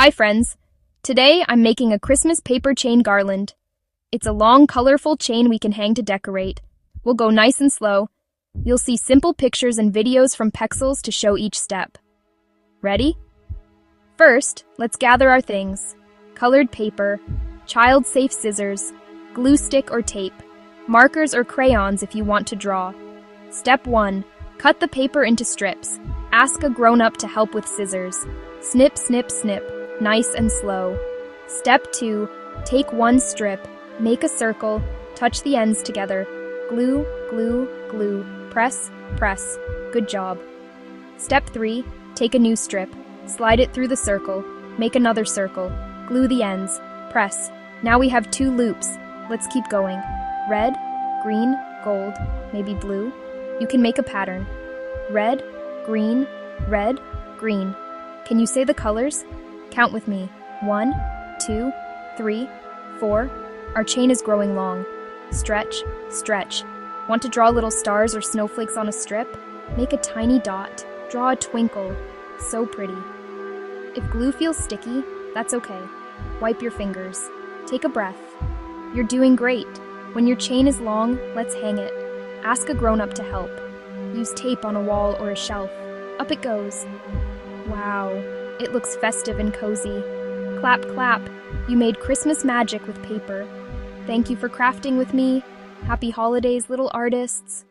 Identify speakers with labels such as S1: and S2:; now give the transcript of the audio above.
S1: Hi friends! Today I'm making a Christmas paper chain garland. It's a long, colorful chain we can hang to decorate. We'll go nice and slow. You'll see simple pictures and videos from Pexels to show each step. Ready? First, let's gather our things. Colored paper, child-safe scissors, glue stick or tape, markers or crayons if you want to draw. Step 1. Cut the paper into strips. Ask a grown-up to help with scissors. Snip, snip, snip. Nice and slow. Step 2. Take one strip. Make a circle. Touch the ends together. Glue, glue, glue. Press, press. Good job. Step 3. Take a new strip. Slide it through the circle. Make another circle. Glue the ends. Press. Now we have 2 loops. Let's keep going. Red, green, gold, maybe blue. You can make a pattern. Red, green, red, green. Can you say the colors? Count with me. 1, 2, 3, 4. Our chain is growing long. Stretch, stretch. Want to draw little stars or snowflakes on a strip? Make a tiny dot. Draw a twinkle. So pretty. If glue feels sticky, that's okay. Wipe your fingers. Take a breath. You're doing great. When your chain is long, let's hang it. Ask a grown-up to help. Use tape on a wall or a shelf. Up it goes. Wow, it looks festive and cozy. Clap, clap. You made Christmas magic with paper. Thank you for crafting with me. Happy holidays, little artists.